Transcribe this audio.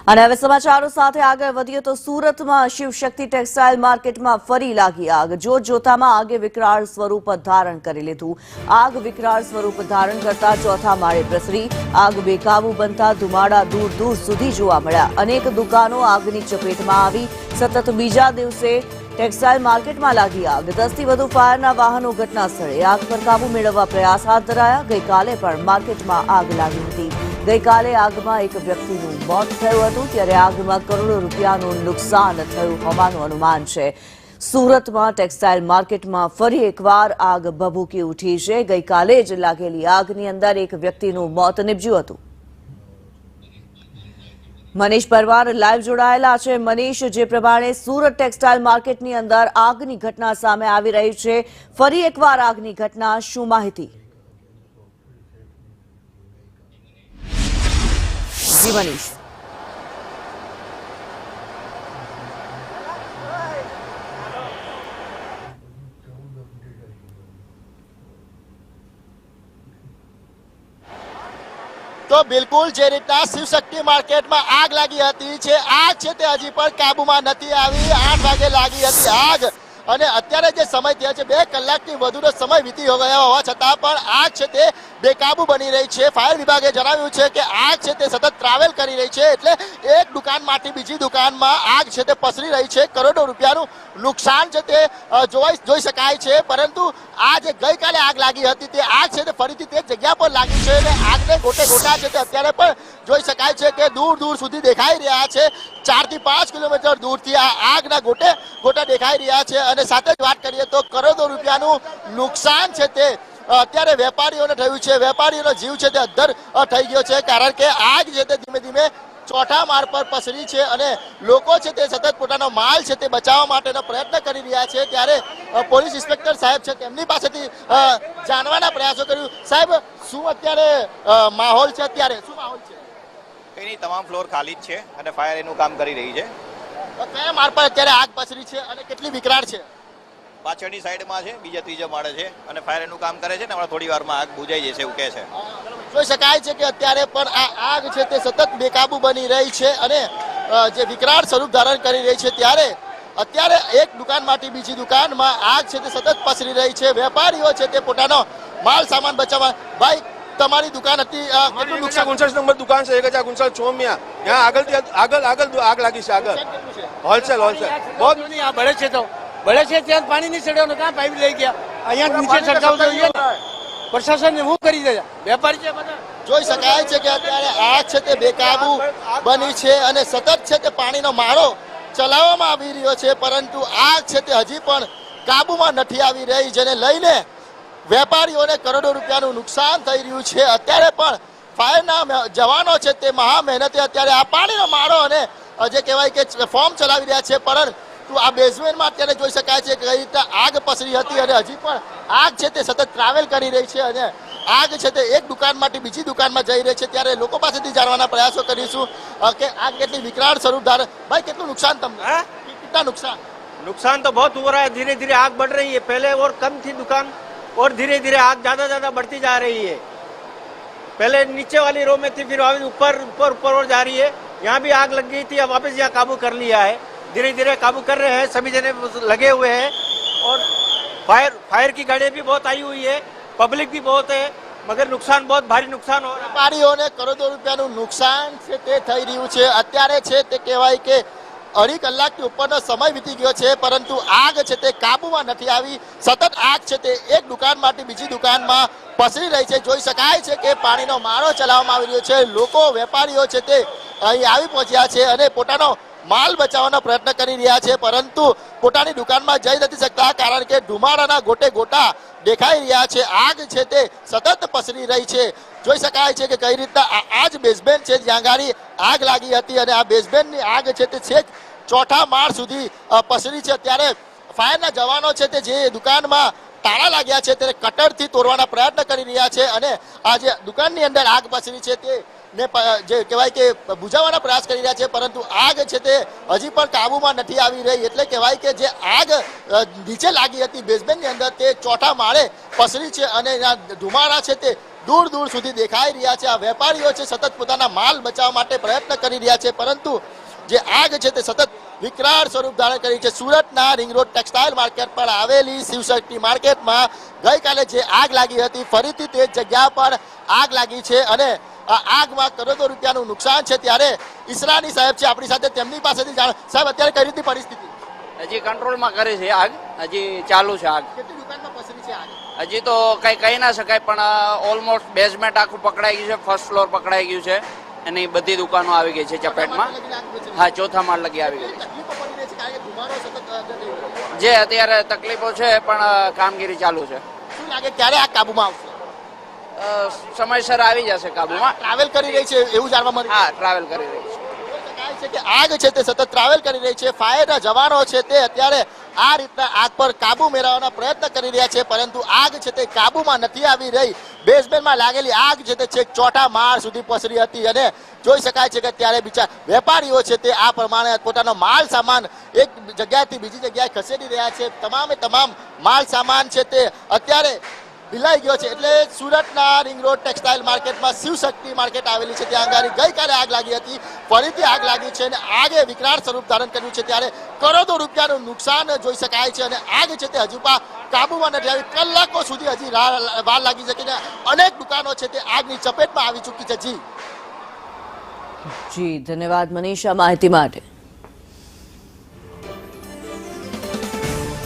અને હવે સમાચારો સાથે આગળ વધીએ તો સુરતમાં શિવશક્તિ ટેક્સટાઇલ માર્કેટમાં ફરી લાગી આગ। જોતજોતામાં આગે વિકરાળ સ્વરૂપ ધારણ કરી લીધું। આગ વિકરાળ સ્વરૂપ ધારણ કરતા ચોથા માળે પ્રસરી। આગ બેકાબુ બનતા ધુમાડા દૂર દૂર સુધી જોવા મળ્યા। અનેક દુકાનો આગની ચપેટમાં આવી। સતત બીજા દિવસે ટેક્સટાઇલ માર્કેટમાં લાગી આગ। 10 થી વધુ ફાયરના વાહનો ઘટના સ્થળે આગ પર કાબુ મેળવવા પ્રયાસ હાથ ધરાયા। ગઈકાલે પણ માર્કેટમાં આગ લાગી હતી। ગઈકાલે આગમાં એક વ્યક્તિનું મોત થયું હતું, ત્યારે આગમાં કરોડો રૂપિયાનું નુકસાન થયું હોવાનું અનુમાન છે। સુરતમાં ટેક્સટાઇલ માર્કેટમાં ફરી એકવાર આગ ભભૂકી ઉઠી છે। ગઈકાલે જ લાગેલી આગની અંદર એક વ્યક્તિનું મોત નીપજ્યું હતું। મનીષ પરમાર લાઈવ જોડાયેલા છે। મનીષ, જે પ્રમાણે સુરત ટેક્સટાઇલ માર્કેટની અંદર આગની ઘટના સામે આવી રહી છે, ફરી એકવાર આગની ઘટના, શું માહિતી? જી મનીષ। તો બિલકુલ જે રીતના શિવશક્તિ માર્કેટમાં આગ લાગી હતી છે, આગ છે તે હજી પણ કાબુમાં નથી આવી। 8 વાગે લાગી હતી આગ અને અત્યારે જે સમય થયો છે 2 કલાકથી વધુનો સમય વીતી ગયો હોવા છતાં પણ આગ છે તે બેકાબુ બની રહી છે। ફાયર વિભાગે જણાવ્યું છે કે આગ છે તે સતત ટ્રાવેલ કરી રહી છે, એટલે એક દુકાનમાંથી બીજી દુકાનમાં આગ છે તે પસરી રહી છે। કરોડો રૂપિયાનું નુકસાન છે તે જોઈ શકાય છે। પરંતુ આ જે ગઈકાલે આગ લાગી હતી તે આગ છે તે ફરીથી તે જગ્યા પર લાગી છે અને આગને ગોટે ગોટા છે તે અત્યારે પણ જોઈ શકાય છે કે દૂર દૂર સુધી દેખાઈ રહ્યા છે। 4 થી 5 કિલોમીટર દૂરથી આ આગના ગોટે ગોટા દેખાઈ રહ્યા છે। અને સાથે જ વાત કરીએ તો કરોડો રૂપિયાનું નુકસાન છે તે અત્યારે વેપારીઓને થયું છે। વેપારીઓનો જીવ છે તે અદ્ધર થઈ ગયો છે, કારણ કે આગ છે તે ધીમે ધીમે ચોથા માળ પર પસરી છે અને લોકો છે તે સતત પોતાનો માલ છે તે બચાવવા માટેનો પ્રયત્ન કરી રહ્યા છે। ત્યારે પોલીસ ઇન્સ્પેક્ટર સાહેબ છે તેમની પાસેથી જાણવાના પ્રયાસો કર્યું। સાહેબ, શું અત્યારે માહોલ છે? અત્યારે શું માહોલ છે? કઈ નહીં, તમામ ફ્લોર ખાલી જ છે અને ફાયર એનું કામ કરી રહી છે। કયા માળ પર અત્યારે આગ પસરી છે અને કેટલી વિકરાળ છે? પાછળની સાઈડમાં છે, બીજા ત્રીજા માળે છે અને ફાયર એનું કામ કરે છે ને હમણાં થોડી વારમાં આગ બુજાઈ જશે એવું કહે છે। જોઈ શકાય છે કે અત્યારે પણ આ આગ છે તે સતત બેકાબુ બની રહી છે અને જે વિકરાળ સ્વરૂપ ધારણ કરી રહી છે। ત્યારે અત્યારે એક દુકાનમાંથી બીજી દુકાનમાં આગ છે તે સતત પસરી રહી છે। વેપારીઓ છે તે પોતાનો માલ સામાન બચાવવા। ભાઈ, તમારી દુકાન હતી, કેટલું નુકસાન? 59 નંબર દુકાન છે, 1059 ચોમિયા। यहाँ આગળ આગ લાગી છે। આગળ હોલસેલ બહુ બળે છે તો બળે છે, ત્યાં પાણી નહીં ચડ્યો, ક્યાં પાઇપ લઈ ગયા? અહીંયા નીચે ચડકાવ જોઈએ ને, પ્રશાસન શું કરી દે? વેપારી છે બધા। જોઈ શકાય છે કે અત્યારે આગ છે તે બેકાબુ બની છે અને સતત છે તે પાણીનો મારો ચલાવવામાં આવી રહ્યો છે, પરંતુ આગ છે તે હજી પણ કાબુમાં નથી આવી રહી, જેને લઈને વેપારીઓને કરોડો રૂપિયાનું નુકસાન થઈ રહ્યું છે। અત્યારે પણ ફાયરના જવાનો છે તે મહા મહેનતે અત્યારે આ પાણીનો મારો અને જે કહેવાય કે ફોર્મ ચલાવી રહ્યા છે, પરંતુ આ બેઝમેન્ટમાં અત્યારે જોઈ શકાય છે કે કઈ રીતે આગ પસરી હતી અને હજી પણ આગ છે તે સતત ટ્રાવેલ કરી રહી છે અને આગ છે તે એક દુકાનમાંથી બીજી દુકાનમાં જઈ રહી છે। ત્યારે લોકો પાસેથી જાણવાના પ્રયાસો કરીશું કે આગ કેટલી વિકરાળ સ્વરૂપ ધારણ। ભાઈ, કેટલું નુકસાન તમને? કેટલા નુકસાન? नुकसान तो बहुत हो रहा है, धीरे धीरे आग बढ़ रही है। पहले और कम थी दुकान और धीरे धीरे आग ज्यादा बढ़ती जा रही है। पहले नीचे वाली रो में थी, फिर ऊपर और जा रही है। यहाँ भी आग लग गई थी, अब वापस यहाँ काबू कर लिया है। धीरे धीरे काबू कर रहे हैं, सभी जने लगे हुए हैं और फायर की गाड़ियां भी बहुत आई हुई है, पब्लिक भी बहुत है, मगर नुकसान बहुत भारी नुकसान हो रहा है। વેપારીઓને કરોડો રૂપિયાનું નુકસાન છે તે થઈ રહ્યું છે। અત્યારે છે તે કહેવાય કે 2.5 કલાકથી ઉપરનો સમય વીતી ગયો છે, પરંતુ આગ છે તે કાબુમાં નથી આવી। સતત આગ છે તે એક દુકાનમાંથી બીજી દુકાનમાં પસરી રહી છે। જોઈ શકાય છે કે પાણીનો મારો ચલાવવામાં આવી રહ્યો છે। લોકો, વેપારીઓ છે તે અહીં આવી પહોંચ્યા છે અને પોતાનો માલ બચાવવાનો પ્રયત્ન કરી રહ્યા છે, પરંતુ પોતાની દુકાનમાં જઈ નથી શકતા, કારણ કે ધુમાડાના ગોટે ગોટા દેખાઈ રહ્યા છે। આગ છે તે સતત પસરી રહી છે। જોઈ શકાય છે કે કઈ રીતના આ જ બેઝમેન્ટ છે જ્યાં ગાડી આગ લાગી હતી અને આ બેઝમેન્ટની આગ છે તે છેક ચોથા માળ સુધી પસરી છે। ત્યારે ફાયરના જવાનો છે તે જે દુકાનમાં તાળા લાગ્યા છે તેને કટરથી તોડવાના પ્રયત્ન કરી રહ્યા છે અને આ જે દુકાનની અંદર આગ પસરી છે તે ને જે કહેવાય કે બુઝાવવાનો પ્રયાસ કરી રહ્યા છે, પરંતુ આગ છે તે હજી પણ કાબુમાં નથી આવી રહી। એટલે કહેવાય કે જે આગ નીચે લાગી હતી બેઝમેન્ટની અંદર તે ચોથા માળે પસરી છે અને ધુમાડા છે તે દૂર દૂર સુધી દેખાઈ રહ્યા છે. આ વેપારીઓ છે સતત પોતાના માલ બચાવવા માટે પ્રયત્ન કરી રહ્યા છે, પરંતુ જે આગ છે તે સતત વિકરાળ સ્વરૂપ ધારણ કરી છે. સુરતના રિંગ રોડ ટેક્સટાઇલ માર્કેટ પર આવેલી શિવશક્તિ માર્કેટમાં ગઈકાલે જે આગ લાગી હતી, ફરીથી તે જગ્યા પર આગ લાગી છે અને આ આગમાં કરોડો રૂપિયાનું નુકસાન છે. ત્યારે ઈસરાની સાહેબ છે આપણી સાથે, તેમની પાસેથી જાણ. સાહેબ, અત્યારે કઈ રીતની પરિસ્થિતિ? હજી કંટ્રોલમાં કરી છે આગ, હજી ચાલુ છે આગ. કેટલી દુકાનમાં પસરી છે આગ? હજી તો કઈ કહી ના શકાય, પણ ઓલમોસ્ટ બેઝમેન્ટ આખું પકડાઈ ગયું છે, ફર્સ્ટ ફ્લોર પકડાઈ ગયું છે, એની બધી દુકાનો આવી ગઈ છે ચપેટમાં. હા, ચોથા માળ લગી આવી ગઈ છે. તકલીફો પડી રહી છે કારણ કે ધુમાડો સતત અંદર થઈ રહ્યો છે. જે અત્યારે તકલીફો છે, પણ કામગીરી ચાલુ છે. શું લાગે ક્યારે આ કાબુમાં આવશે? સમયસર આવી જશે કાબુમાં. ટ્રાવેલ કરી રહી છે એવું જાણવા મળ્યું. હા, ટ્રાવેલ કરી રહી છે. છે કે આગ છે તે સતત ટ્રાવેલ કરી રહી છે. ફાયરના જવાનો છે તે અત્યારે આ રીતના આગ પર કાબુ મેળવવાના પ્રયત્ન કરી રહ્યા છે, પરંતુ આગ છે તે કાબુમાં નથી આવી રહી. બેઝમેન્ટમાં લાગેલી આગ છે તે છેક ચોથા માળ સુધી પસરી હતી અને જોઈ શકાય છે કે ત્યારે બિચાર વેપારીઓ છે તે આ પ્રમાણે પોતાનો માલ સામાન એક જગ્યાએથી બીજી જગ્યાએ ખસેડી રહ્યા છે. તમામે તમામ માલ સામાન છે તે અત્યારે ભીલાઈ ગયો છે. એટલે સુરતના રિંગ રોડ ટેક્સટાઇલ માર્કેટમાં શિવશક્તિ માર્કેટ આવેલી છે, ત્યાં આગળ ગઈકાલે આગ લાગી હતી, ફરીથી આગ લાગી છે અને આગે વિકરાળ સ્વરૂપ ધારણ કર્યું છે. ત્યારે કરોડો રૂપિયાનું નુકસાન જોઈ શકાય છે અને આગ છે તે હજુ પણ કાબુમાં નથી આવી. કલાકો સુધી હજી વાર લાગી શકે છે. અનેક દુકાનો છે તે આગની ચપેટમાં આવી ચૂકી છે. જી ધન્યવાદ મનીષા માહિતી માટે.